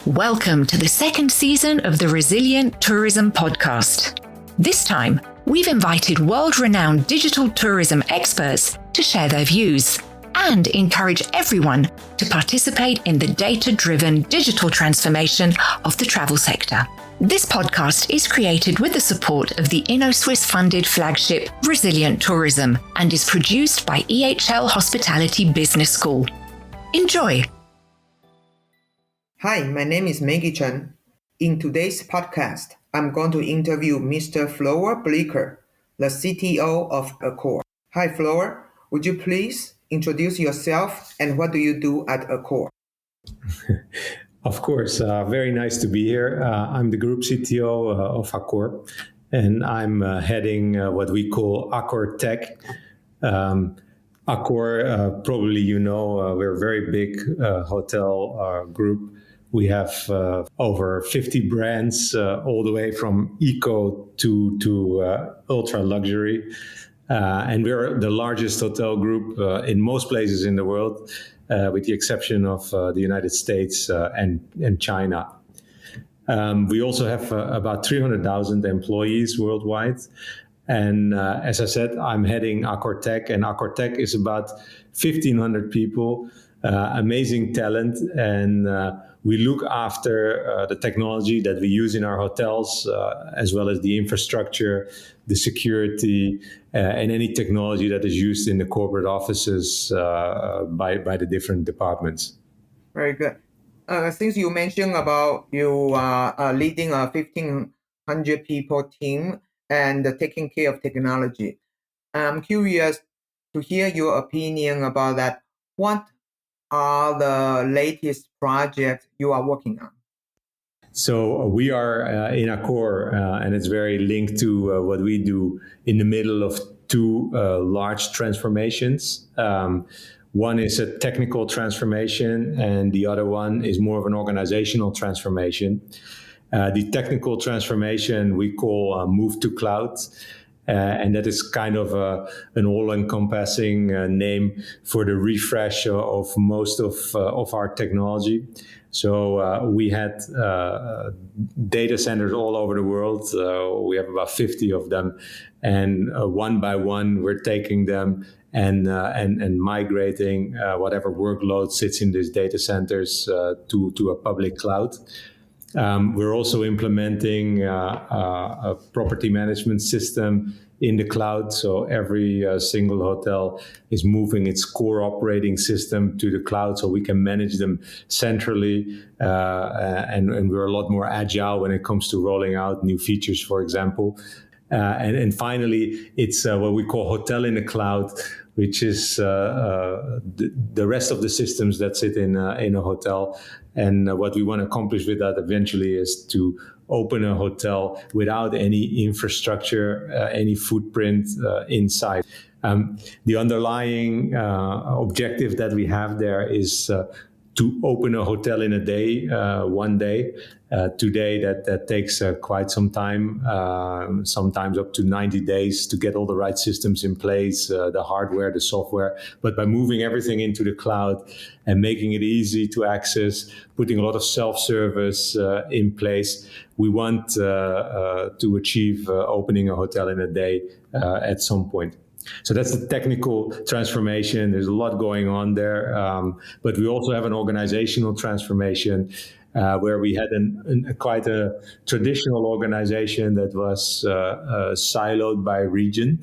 Welcome to the second season of the Resilient Tourism Podcast. This time, we've invited world-renowned digital tourism experts to share their views and encourage everyone to participate in the data-driven digital transformation of the travel sector. This podcast is created with the support of the InnoSwiss-funded flagship Resilient Tourism and is produced by EHL Hospitality Business School. Enjoy! Hi, my name is Maggie Chen. In today's podcast, I'm going to interview Mr. Floor Bleeker, the CTO of Accor. Hi, Floor. Would you please introduce yourself and what do you do at Accor? Of course. Very nice to be here. I'm the group CTO of Accor, and I'm heading what we call Accor Tech. Accor, probably you know, we're a very big hotel group. We have over 50 brands, all the way from eco to ultra luxury. And we're the largest hotel group in most places in the world, with the exception of the United States and China. We also have about 300,000 employees worldwide. And as I said, I'm heading Accor Tech, and Accor Tech is about 1,500 people, amazing talent, and we look after the technology that we use in our hotels, as well as the infrastructure, the security, and any technology that is used in the corporate offices by the different departments. Very good. Since you mentioned about you leading a 1,500 people team and taking care of technology, I'm curious to hear your opinion about that. What are the latest projects you are working on? So we are in Accor, and it's very linked to what we do, in the middle of two large transformations. One is a technical transformation, and the other one is more of an organizational transformation. The technical transformation we call move to cloud. And that is kind of an all-encompassing name for the refresh of most of our technology. So we had data centers all over the world. We have about 50 of them, and one by one we're taking them and migrating whatever workload sits in these data centers to a public cloud. We're also implementing a property management system in the cloud. So every single hotel is moving its core operating system to the cloud so we can manage them centrally. And we're a lot more agile when it comes to rolling out new features, for example. And finally, it's what we call hotel in the cloud, which is the rest of the systems that sit in a hotel. And what we want to accomplish with that eventually is to open a hotel without any infrastructure, any footprint inside. The underlying objective that we have there is to open a hotel in a day, one day. Today, that takes quite some time, sometimes up to 90 days to get all the right systems in place, the hardware, the software. But by moving everything into the cloud and making it easy to access, putting a lot of self-service in place, we want to achieve opening a hotel in a day at some point. So that's the technical transformation. There's a lot going on there. But we also have an organizational transformation where we had quite a traditional organization that was siloed by region.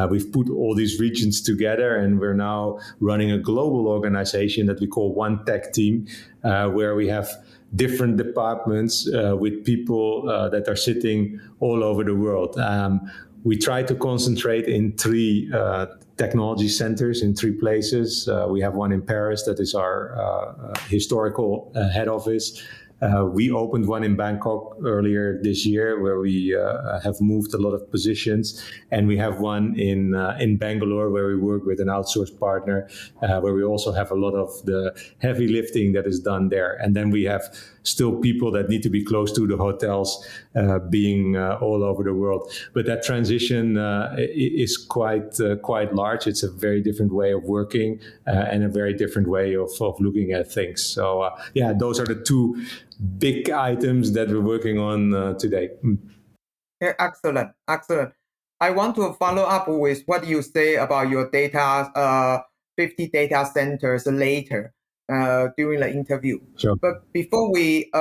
We've put all these regions together, and we're now running a global organization that we call One Tech Team, where we have different departments with people that are sitting all over the world. We try to concentrate in three technology centers in three places. We have one in Paris that is our historical head office. We opened one in Bangkok earlier this year where we have moved a lot of positions. And we have one in Bangalore where we work with an outsourced partner, where we also have a lot of the heavy lifting that is done there. And then we have still people that need to be close to the hotels, being all over the world. But that transition is quite large. It's a very different way of working and a very different way of looking at things. So those are the two big items that we're working on today. Yeah, excellent, excellent. I want to follow up with what you say about your data, 50 data centers later during the interview. Sure. But before we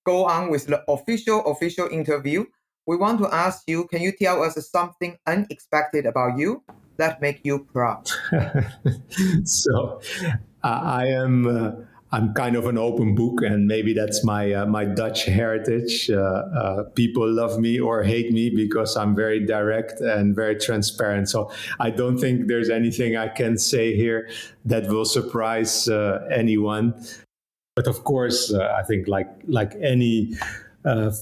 go on with the official interview, we want to ask you, can you tell us something unexpected about you that make you proud? So I am. I'm kind of an open book, and maybe that's my Dutch heritage. People love me or hate me because I'm very direct and very transparent. So I don't think there's anything I can say here that will surprise anyone. But of course, I think like any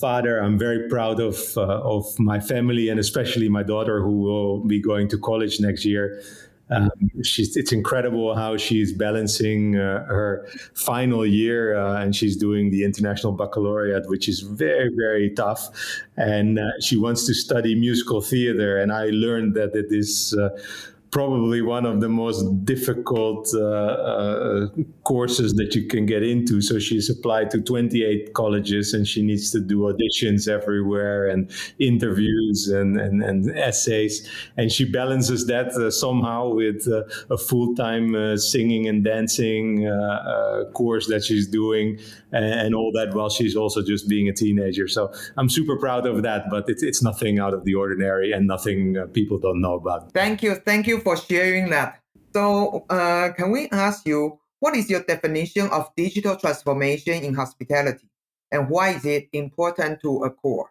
father, I'm very proud of my family, and especially my daughter, who will be going to college next year. It's incredible how she's balancing her final year, and she's doing the international baccalaureate, which is very, very tough. And she wants to study musical theater. And I learned that it is probably one of the most difficult courses that you can get into. So she's applied to 28 colleges, and she needs to do auditions everywhere and interviews and essays. And she balances that somehow with a full-time singing and dancing course that she's doing, and all that while she's also just being a teenager. So I'm super proud of that, but it's nothing out of the ordinary and nothing people don't know about. Thank you for sharing that. So can we ask you, what is your definition of digital transformation in hospitality, and why is it important to Accor?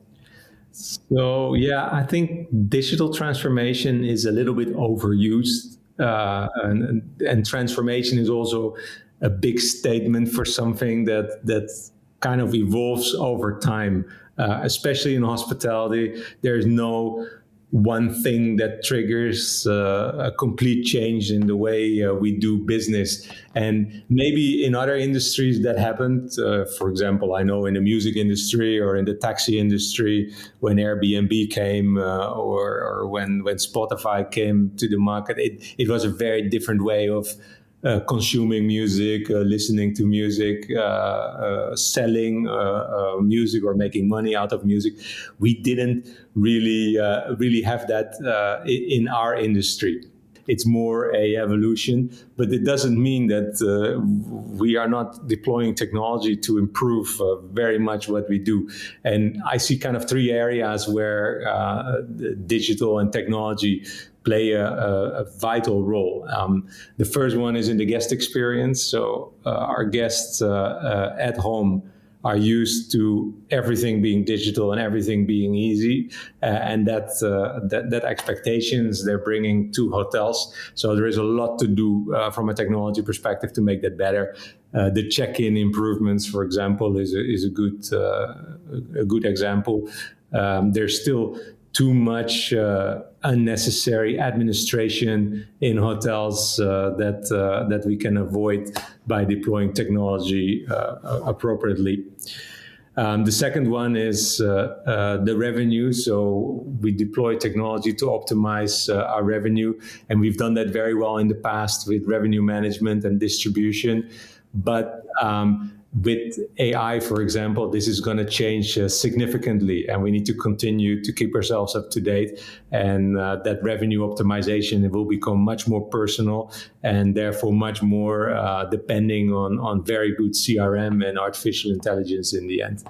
So yeah, I think digital transformation is a little bit overused, and transformation is also a big statement for something that kind of evolves over time, especially in hospitality. There's no one thing that triggers a complete change in the way we do business. And maybe in other industries that happened. For example, I know in the music industry or in the taxi industry, when Airbnb came or when Spotify came to the market, it was a very different way of consuming music, listening to music, selling music or making money out of music. We didn't really have that in our industry. It's more a evolution, but it doesn't mean that we are not deploying technology to improve very much what we do. And I see kind of three areas where digital and technology play a vital role. The first one is in the guest experience. So our guests at home are used to everything being digital and everything being easy, and that expectations they're bringing to hotels. So there is a lot to do from a technology perspective to make that better. The check-in improvements, for example, is a good example. There's still too much unnecessary administration in hotels that we can avoid by deploying technology appropriately. The second one is the revenue. So we deploy technology to optimize our revenue, and we've done that very well in the past with revenue management and distribution. But with AI, for example, this is going to change significantly, and we need to continue to keep ourselves up to date. And that revenue optimization, it will become much more personal and therefore much more depending on very good CRM and artificial intelligence in the end.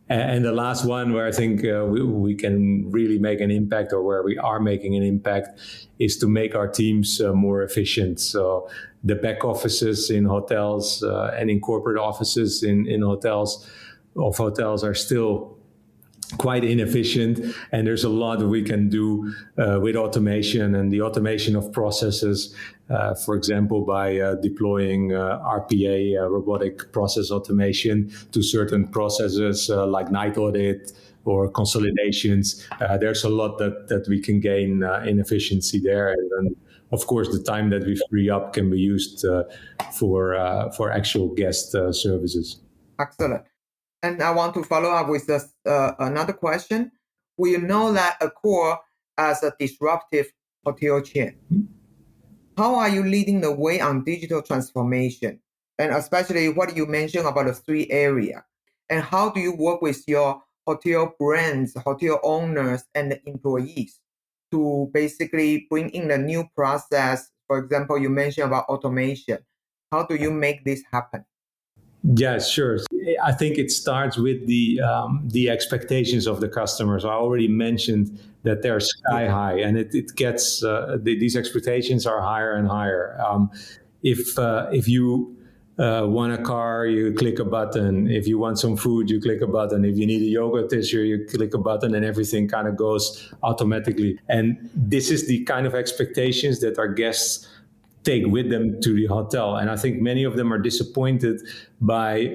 And the last one where I think we can really make an impact, or where we are making an impact, is to make our teams more efficient. So the back offices in hotels and in corporate offices in hotels are still quite inefficient, and there's a lot that we can do with automation and the automation of processes, for example, by deploying RPA, robotic process automation, to certain processes like night audit or consolidations. There's a lot that we can gain in efficiency there, and of course the time that we free up can be used for actual guest services. Excellent. And I want to follow up with another question. We know that Accor as a disruptive hotel chain. How are you leading the way on digital transformation? And especially what you mentioned about the three areas. And how do you work with your hotel brands, hotel owners, and the employees to basically bring in the new process? For example, you mentioned about automation. How do you make this happen? Yeah, sure. I think it starts with the expectations of the customers. I already mentioned that they're sky high, and it gets these expectations are higher and higher. If you want a car, you click a button. If you want some food, you click a button. If you need a yoga tissue, you click a button, and everything kind of goes automatically. And this is the kind of expectations that our guests take with them to the hotel. And I think many of them are disappointed by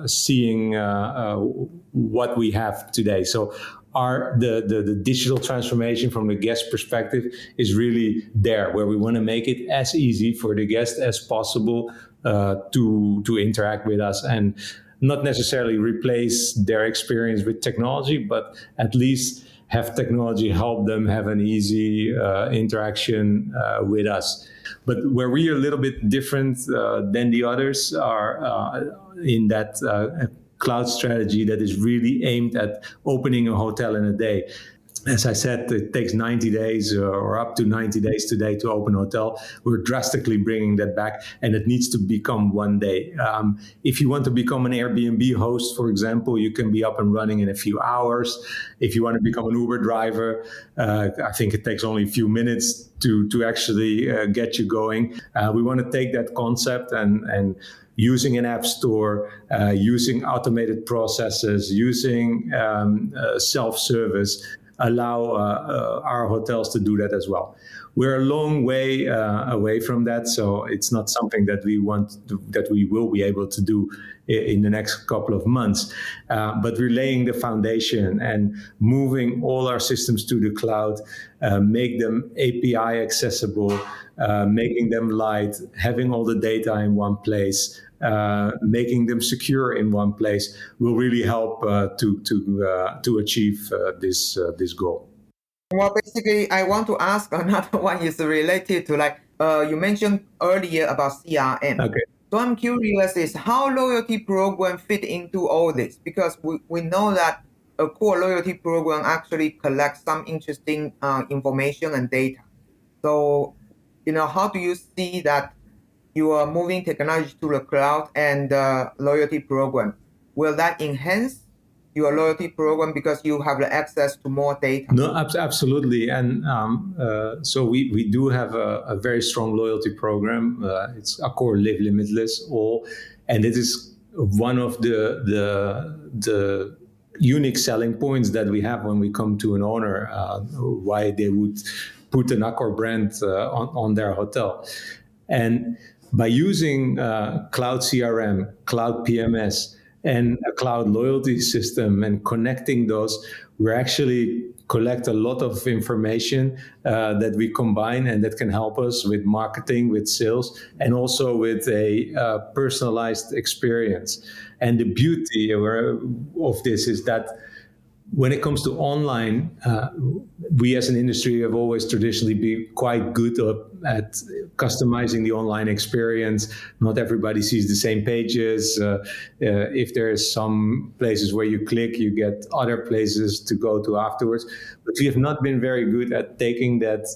seeing what we have today. So the digital transformation from the guest perspective is really there, where we want to make it as easy for the guest as possible to interact with us, and not necessarily replace their experience with technology, but at least have technology help them have an easy interaction with us. But where we are a little bit different than the others are in that cloud strategy that is really aimed at opening a hotel in a day. As I said, it takes 90 days or up to 90 days today to open a hotel. We're drastically bringing that back, and it needs to become one day. If you want to become an Airbnb host, for example, you can be up and running in a few hours. If you want to become an Uber driver, I think it takes only a few minutes to actually get you going. We want to take that concept and using an app store, using automated processes, using self-service, allow our hotels to do that as well. We're a long way away from that, so it's not something that we will be able to do in the next couple of months. But we're laying the foundation and moving all our systems to the cloud, make them API accessible, making them light, having all the data in one place, making them secure in one place will really help to achieve this goal. Well, basically, I want to ask another one is related to you mentioned earlier about CRM. Okay. So I'm curious is how loyalty program fit into all this, because we know that a core loyalty program actually collects some interesting information and data. So, how do you see that you are moving technology to the cloud and loyalty program? Will that enhance your loyalty program because you have the access to more data? No, absolutely. And so we do have a very strong loyalty program. It's Accor Live Limitless All, and it is one of the unique selling points that we have when we come to an owner, why they would put an Accor brand on their hotel. And by using cloud CRM, cloud PMS, and a cloud loyalty system and connecting those, we actually collect a lot of information that we combine and that can help us with marketing, with sales, and also with a personalized experience. And the beauty of this is that when it comes to online, we as an industry have always traditionally been quite good at customizing the online experience. Not everybody sees the same pages. If there's some places where you click, you get other places to go to afterwards. But we have not been very good at taking that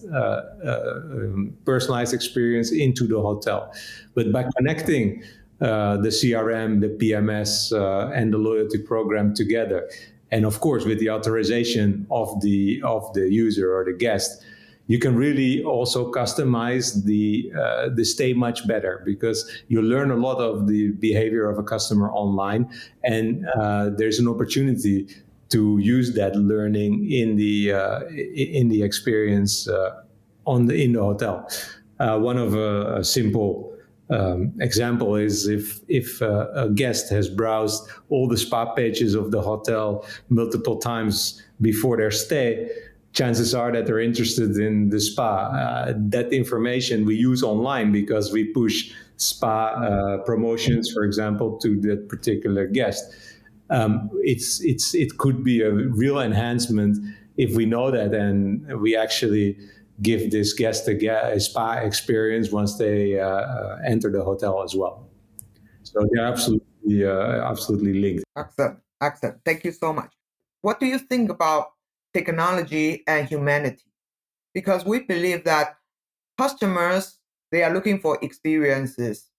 personalized experience into the hotel. But by connecting the CRM, the PMS, and the loyalty program together, and of course, with the authorization of the user or the guest, you can really also customize the stay much better, because you learn a lot of the behavior of a customer online, and there's an opportunity to use that learning in the experience in the hotel. One of a simple example is if a guest has browsed all the spa pages of the hotel multiple times before their stay, chances are that they're interested in the spa. That information we use online because we push spa promotions, for example, to that particular guest. It could be a real enhancement if we know that, and we actually give this guest a spa experience once they enter the hotel as well. So they're absolutely absolutely linked. Excellent. Thank you so much. What do you think about technology and humanity? Because we believe that customers, they are looking for experiences.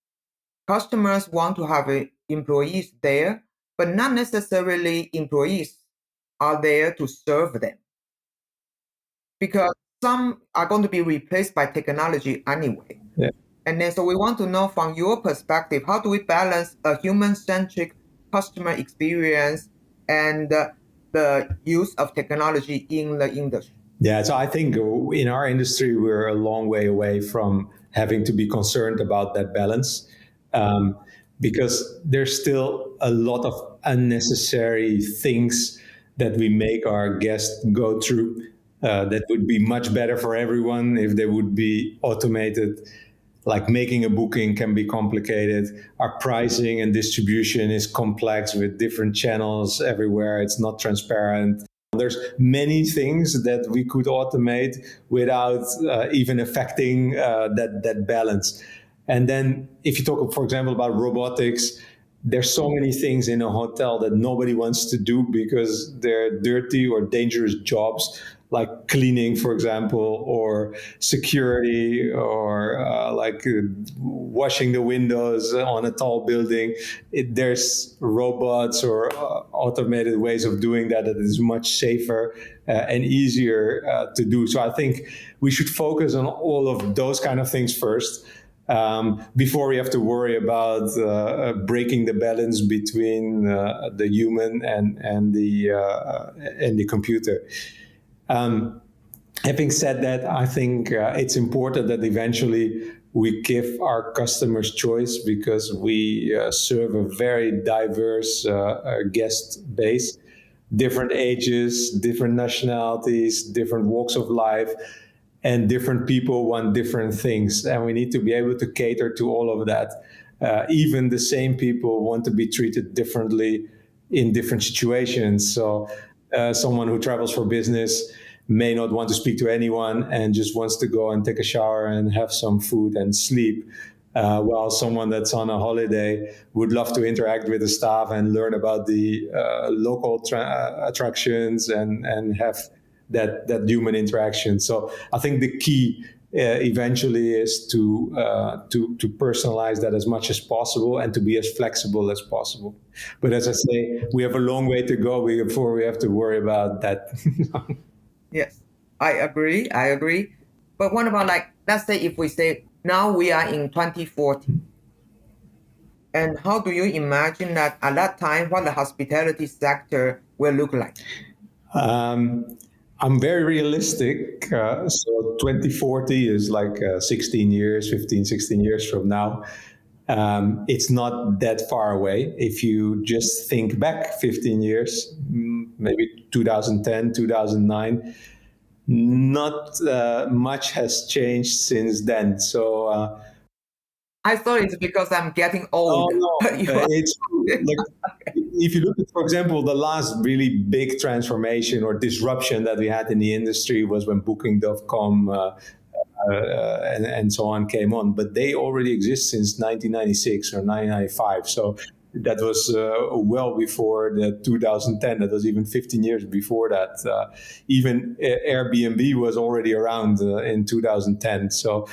Customers want to have employees there, but not necessarily employees are there to serve them. Because some are going to be replaced by technology anyway. Yeah. And then so we want to know from your perspective, how do we balance a human-centric customer experience and the use of technology in the industry? Yeah, so I think in our industry, we're a long way away from having to be concerned about that balance, because there's still a lot of unnecessary things that we make our guests go through that would be much better for everyone if they would be automated. Like making a booking can be complicated. Our pricing and distribution is complex with different channels everywhere. It's not transparent. There's many things that we could automate without even affecting that balance. And then if you talk, for example, about robotics, there's so many things in a hotel that nobody wants to do because they're dirty or dangerous jobs, like cleaning, for example, or security, or washing the windows on a tall building. There's robots or automated ways of doing that is much safer and easier to do. So I think we should focus on all of those kind of things first. Before we have to worry about breaking the balance between the human and the computer. Having said that, I think it's important that eventually we give our customers choice, because we serve a very diverse guest base, different ages, different nationalities, different walks of life. And different people want different things, and we need to be able to cater to all of that. Even the same people want to be treated differently in different situations. So someone who travels for business may not want to speak to anyone and just wants to go and take a shower and have some food and sleep. While someone that's on a holiday would love to interact with the staff and learn about the local attractions and have that human interaction. So I think the key eventually is to personalize that as much as possible and to be as flexible as possible. But as I say, we have a long way to go before we have to worry about that. Yes, I agree. But what about, like, let's say if we say now we are in 2040, and how do you imagine that at that time what the hospitality sector will look like? I'm very realistic. So 2040 is like 16 years from now. It's not that far away. If you just think back 15 years, maybe 2010, 2009, not much has changed since then. So I thought it's because I'm getting old. Oh, no. It's like, if you look at, for example, the last really big transformation or disruption that we had in the industry was when Booking.com and so on came on. But they already exist since 1996 or 1995. So that was well before the 2010. That was even 15 years before that. Even Airbnb was already around in 2010. So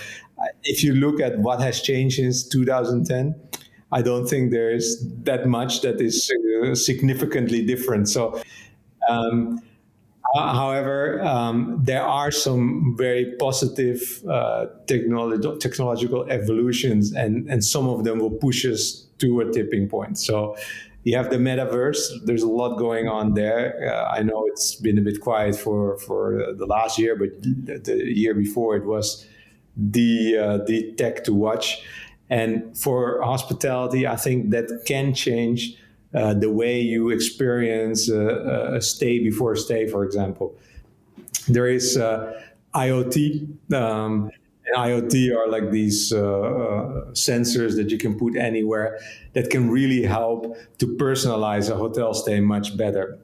if you look at what has changed since 2010, I don't think there's that much that is significantly different. So, however, there are some very positive technological evolutions, and some of them will push us to a tipping point. So you have the metaverse. There's a lot going on there. I know it's been a bit quiet for the last year, but the year before it was the tech to watch. And for hospitality, I think that can change the way you experience a stay before a stay, for example. There is IoT. And IoT are like these sensors that you can put anywhere that can really help to personalize a hotel stay much better.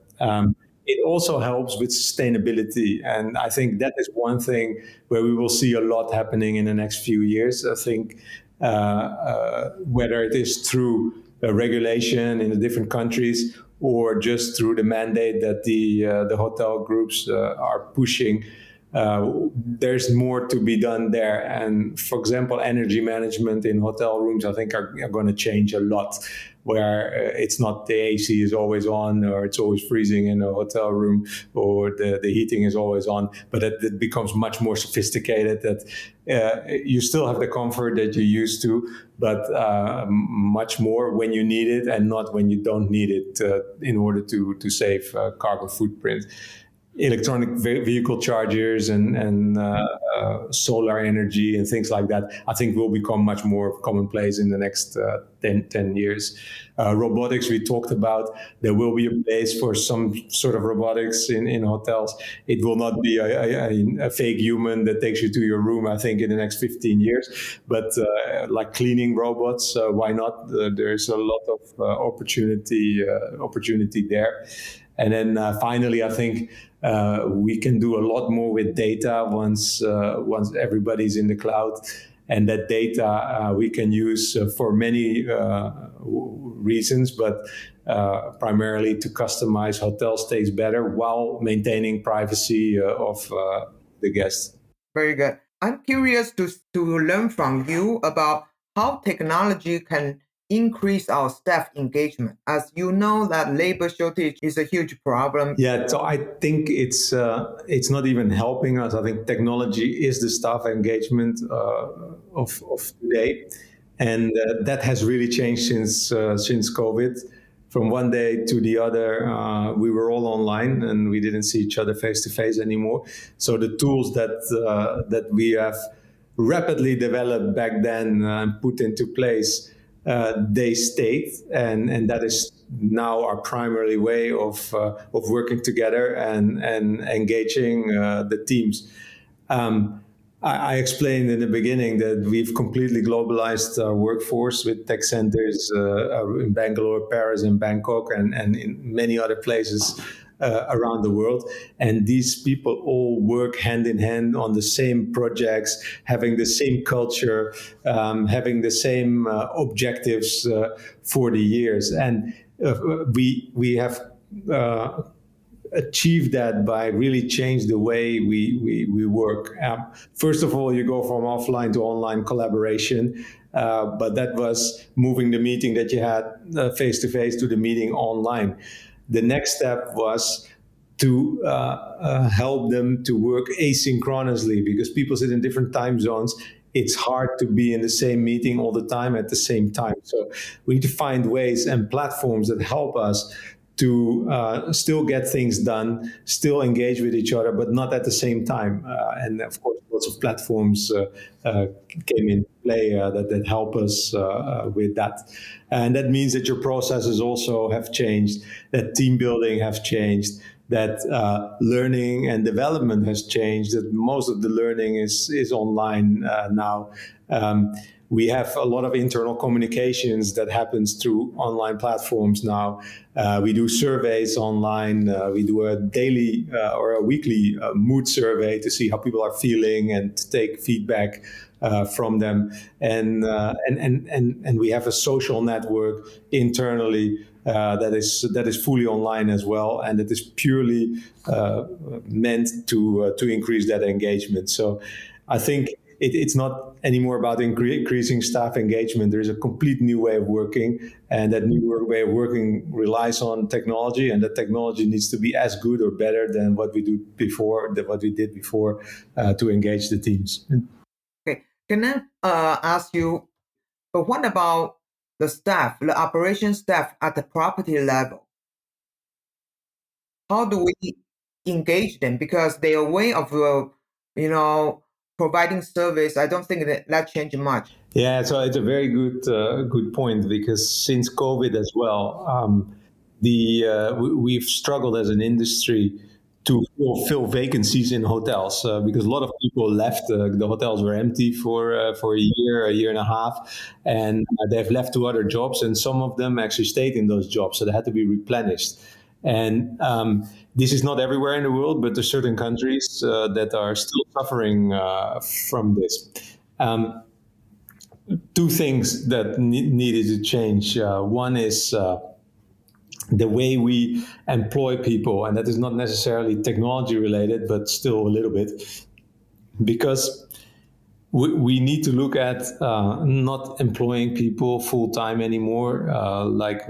It also helps with sustainability. And I think that is one thing where we will see a lot happening in the next few years. I think whether it is through regulation in the different countries, or just through the mandate that the hotel groups are pushing. There's more to be done there. And for example, energy management in hotel rooms, I think are going to change a lot, where it's not the AC is always on, or it's always freezing in a hotel room, or the heating is always on, but it becomes much more sophisticated, that you still have the comfort that you used to, but much more when you need it and not when you don't need it, in order to save carbon footprint. Electronic vehicle chargers and solar energy and things like that, I think will become much more commonplace in the next 10 years. Robotics, we talked about. There will be a place for some sort of robotics in hotels. It will not be a fake human that takes you to your room, I think, in the next 15 years. But like cleaning robots, why not? There's a lot of opportunity there. And then finally, I think we can do a lot more with data once everybody's in the cloud, and that data we can use for many reasons, but primarily to customize hotel stays better while maintaining privacy of the guests. Very good. I'm curious to learn from you about how technology can increase our staff engagement. As you know, that labor shortage is a huge problem. Yeah, so I think it's not even helping us. I think technology is the staff engagement of today, and that has really changed since COVID. From one day to the other, we were all online and we didn't see each other face to face anymore. So the tools that we have rapidly developed back then and put into place, they stayed, and that is now our primary way of working together and engaging the teams. I explained in the beginning that we've completely globalized our workforce with tech centers in Bangalore, Paris, and Bangkok, and in many other places around the world. And these people all work hand in hand on the same projects, having the same culture, having the same objectives for the years. And we have achieve that by really change the way we work. First of all, you go from offline to online collaboration, but that was moving the meeting that you had face to face to the meeting online. The next step was to help them to work asynchronously, because people sit in different time zones. It's hard to be in the same meeting all the time at the same time. So we need to find ways and platforms that help us to still get things done, still engage with each other, but not at the same time. And of course, lots of platforms came in play that help us with that. And that means that your processes also have changed, that team building has changed, that learning and development has changed, that most of the learning is online now. We have a lot of internal communications that happens through online platforms now. We do surveys online. We do a daily or a weekly mood survey to see how people are feeling and to take feedback from them. And we have a social network internally that is fully online as well, and that is purely meant to increase that engagement. So I think it's not anymore about increasing staff engagement. There is a complete new way of working, and that new way of working relies on technology, and that technology needs to be as good or better than what we did before to engage the teams. Okay, can I ask you, but what about the staff, the operation staff at the property level? How do we engage them? Because their way of, providing service, I don't think that changed much. Yeah, so it's a very good point, because since COVID as well, we've struggled as an industry to fill vacancies in hotels because a lot of people left. The hotels were empty for a year and a half, and they've left to other jobs, and some of them actually stayed in those jobs, so they had to be replenished. And this is not everywhere in the world, but there's certain countries that are still suffering from this. two things that needed to change. One is the way we employ people, and that is not necessarily technology related, but still a little bit, because we need to look at not employing people full time anymore, like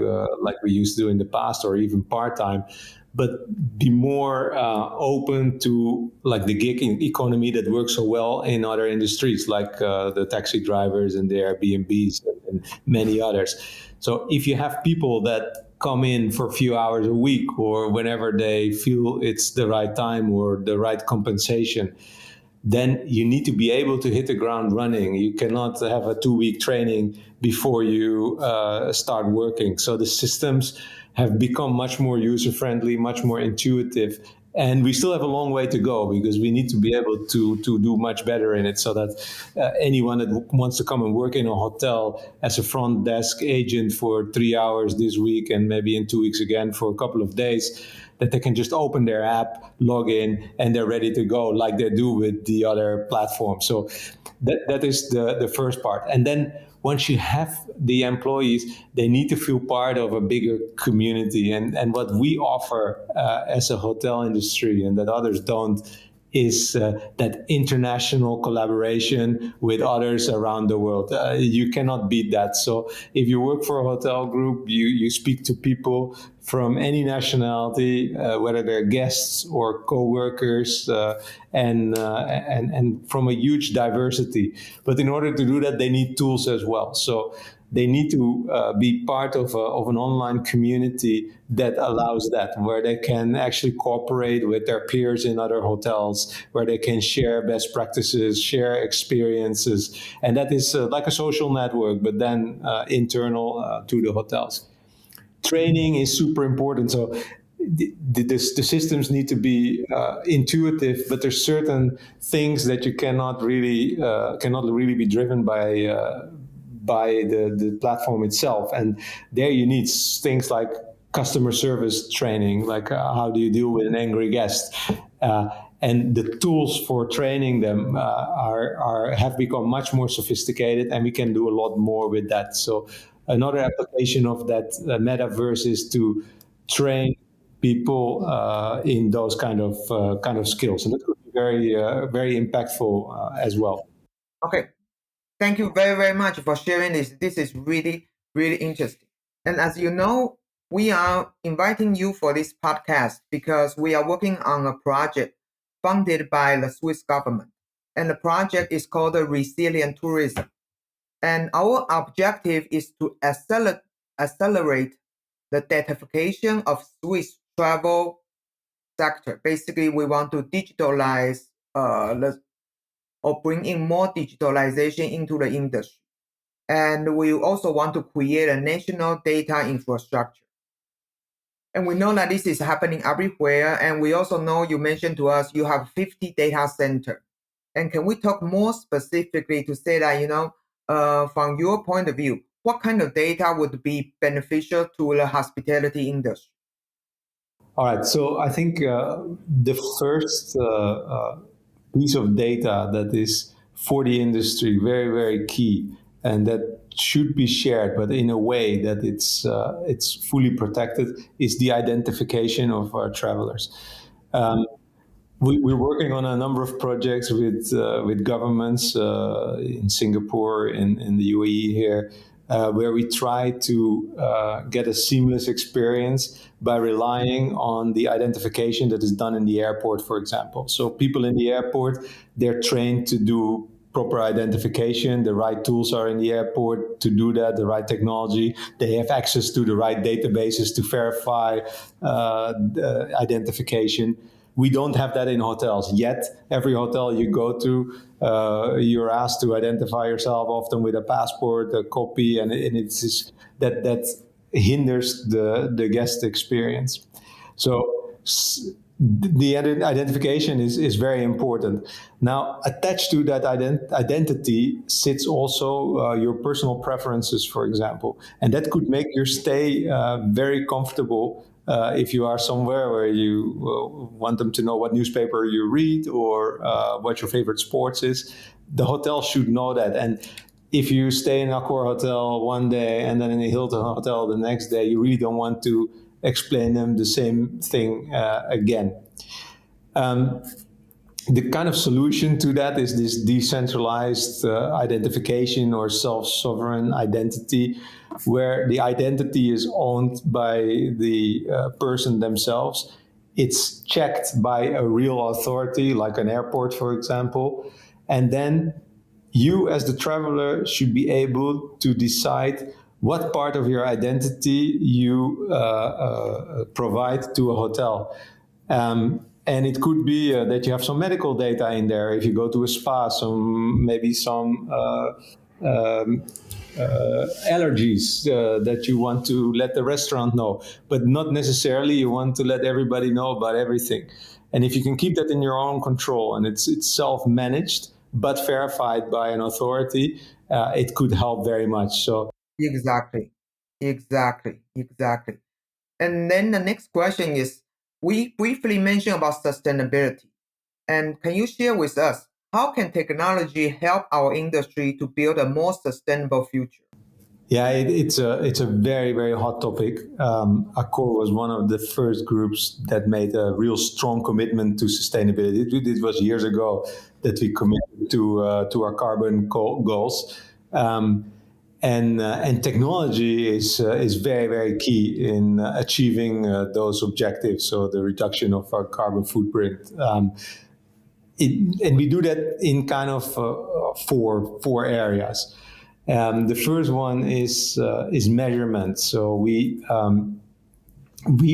we used to do in the past, or even part time, but be more open to like the gig economy that works so well in other industries, like the taxi drivers and the Airbnbs and many others. So if you have people that come in for a few hours a week, or whenever they feel it's the right time or the right compensation, then you need to be able to hit the ground running. You cannot have a 2-week training before you start working. So the systems have become much more user-friendly, much more intuitive. And we still have a long way to go, because we need to be able to do much better in it, so that anyone that wants to come and work in a hotel as a front desk agent for 3 hours this week, and maybe in 2 weeks again for a couple of days, that they can just open their app, log in, and they're ready to go, like they do with the other platforms. So that is the first part. And then once you have the employees, they need to feel part of a bigger community. And what we offer as a hotel industry, and that others don't, is that international collaboration with others around the world. You cannot beat that. So if you work for a hotel group, you speak to people from any nationality, whether they're guests or co-workers, and from a huge diversity. But in order to do that, they need tools as well. So they need to be part of an online community that allows that, where they can actually cooperate with their peers in other hotels, where they can share best practices, share experiences. And that is like a social network, but then internal to the hotels. Training is super important. So the systems need to be intuitive, but there's certain things that you cannot really be driven by the platform itself. And there you need things like customer service training, like how do you deal with an angry guest? And the tools for training them have become much more sophisticated, and we can do a lot more with that. So another application of that metaverse is to train people in those kind of skills, and that could be very impactful as well. Okay, thank you very, very much for sharing this. This is really, really interesting. And as you know, we are inviting you for this podcast because we are working on a project funded by the Swiss government. And the project is called Resilient Tourism. And our objective is to accelerate the datafication of Swiss travel sector. Basically, we want to digitalize or bring in more digitalization into the industry. And we also want to create a national data infrastructure. And we know that this is happening everywhere. And we also know, you mentioned to us, you have 50 data centers. And can we talk more specifically to say that, from your point of view, what kind of data would be beneficial to the hospitality industry? All right. So I think the first piece of data that is for the industry very, very key, and that should be shared, but in a way that it's fully protected, is the identification of our travelers. We're working on a number of projects with governments in Singapore, in the UAE here, where we try to get a seamless experience by relying on the identification that is done in the airport, for example. So people in the airport, they're trained to do proper identification. The right tools are in the airport to do that, the right technology. They have access to the right databases to verify the identification. We don't have that in hotels yet. Every hotel you go to, you're asked to identify yourself, often with a passport, a copy, and it's just that hinders the guest experience. So the identification is very important. Now, attached to that identity sits also your personal preferences, for example, and that could make your stay very comfortable. If you are somewhere where you want them to know what newspaper you read or what your favorite sports is, the hotel should know that. And if you stay in Accor hotel one day and then in a Hilton hotel the next day, you really don't want to explain them the same thing again. The kind of solution to that is this decentralized identification or self-sovereign identity, where the identity is owned by the person themselves. It's checked by a real authority, like an airport, for example, and then you as the traveler should be able to decide what part of your identity you provide to a hotel. And it could be that you have some medical data in there. If you go to a spa, maybe some allergies that you want to let the restaurant know, but not necessarily you want to let everybody know about everything. And if you can keep that in your own control and it's self-managed but verified by an authority, it could help very much. So Exactly. And then the next question is, we briefly mentioned about sustainability. And can you share with us, how can technology help our industry to build a more sustainable future? yeah, it's a very, very hot topic. Accor was one of the first groups that made a real strong commitment to sustainability. It was years ago that we committed to our carbon goals. And technology is very, very key in achieving those objectives. So the reduction of our carbon footprint. And we do that in kind of four areas. The first one is measurement. So we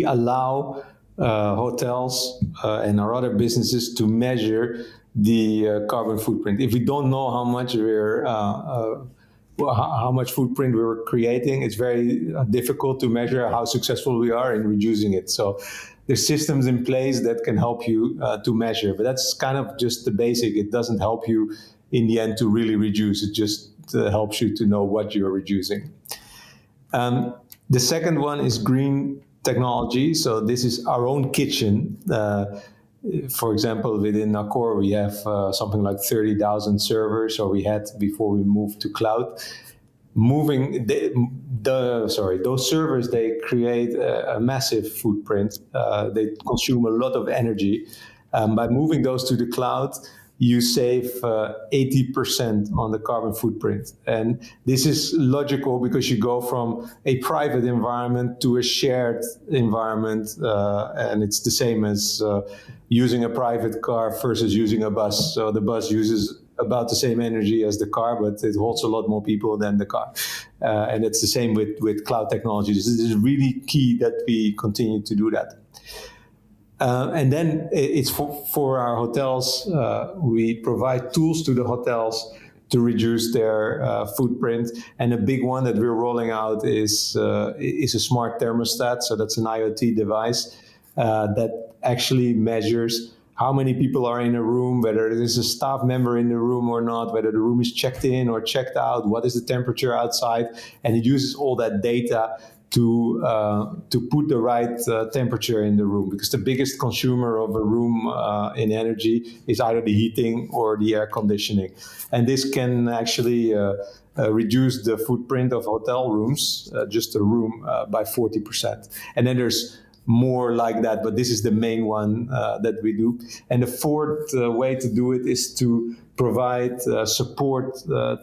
allow hotels and our other businesses to measure the carbon footprint. If we don't know how much how much footprint we're creating, it's very difficult to measure how successful we are in reducing it. So there's systems in place that can help you to measure, but that's kind of just the basic. It doesn't help you in the end to really reduce. It just helps you to know what you're reducing. The second one is green technology. So this is our own kitchen. For example, within Accor, we have something like 30,000 servers, or we had before we moved to cloud. Those servers, they create a massive footprint. They consume a lot of energy. By moving those to the cloud, you save 80% on the carbon footprint. And this is logical because you go from a private environment to a shared environment. And it's the same as using a private car versus using a bus. So the bus uses about the same energy as the car, but it holds a lot more people than the car. And it's the same with cloud technology. This is really key that we continue to do that. And then it's for our hotels. We provide tools to the hotels to reduce their footprint. And a big one that we're rolling out is a smart thermostat. So that's an IoT device that actually measures how many people are in a room, whether there's a staff member in the room or not, whether the room is checked in or checked out, what is the temperature outside. And it uses all that data to put the right temperature in the room, because the biggest consumer of a room in energy is either the heating or the air conditioning. And this can actually reduce the footprint of hotel rooms, just a room, by 40%. And then there's more like that, but this is the main one that we do. And the fourth way to do it is to provide support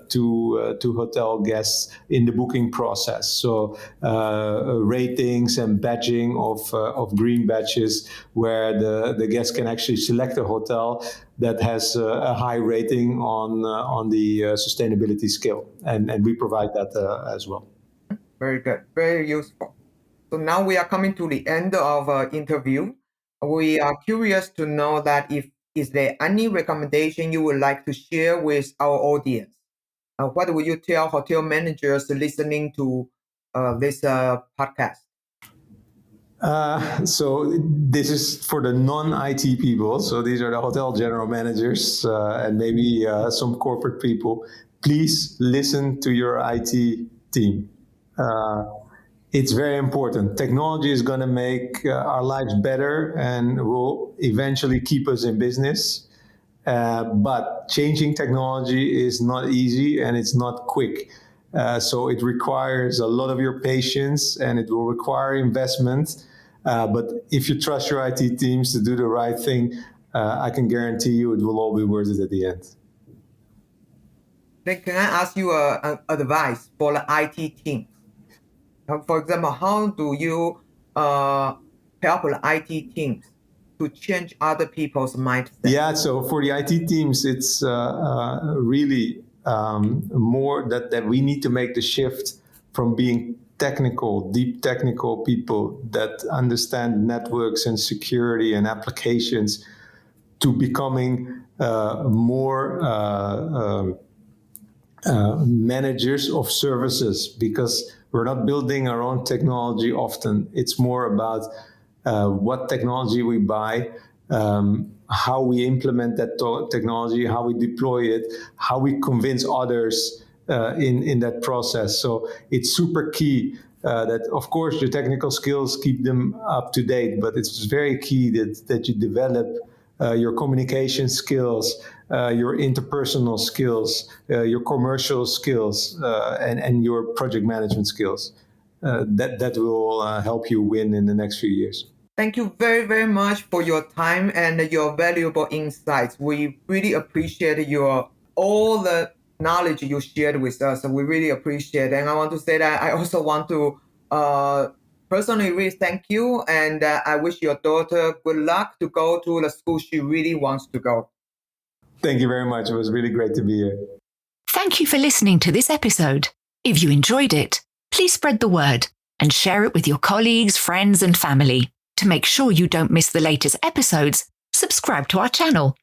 to hotel guests in the booking process. So ratings and badging of green badges, where the guests can actually select a hotel that has a high rating on the sustainability scale, and we provide that as well. Very good, very useful. So now we are coming to the end of our interview. We are curious to know that if is there any recommendation you would like to share with our audience? What would you tell hotel managers listening to this podcast? So this is for the non-IT people. So these are the hotel general managers and maybe some corporate people. Please listen to your IT team. It's very important. Technology is going to make our lives better and will eventually keep us in business. but changing technology is not easy and it's not quick. So it requires a lot of your patience and it will require investment. But if you trust your IT teams to do the right thing, I can guarantee you it will all be worth it at the end. Then can I ask you advice for the IT teams? For example, how do you help the IT teams to change other people's mindset? Yeah, so for the IT teams, it's really more that we need to make the shift from being technical, deep technical people that understand networks and security and applications to becoming more managers of services, because we're not building our own technology often. It's more about what technology we buy, how we implement that technology, how we deploy it, how we convince others in that process. So it's super key that, of course, your technical skills, keep them up to date, but it's very key that you develop your communication skills, your interpersonal skills, your commercial skills, and your project management skills. That will help you win in the next few years. Thank you very, very much for your time and your valuable insights. We really appreciate all the knowledge you shared with us. We really appreciate it. And I want to say that I also want to personally really thank you. And I wish your daughter good luck to go to the school she really wants to go. Thank you very much. It was really great to be here. Thank you for listening to this episode. If you enjoyed it, please spread the word and share it with your colleagues, friends, and family. To make sure you don't miss the latest episodes, subscribe to our channel.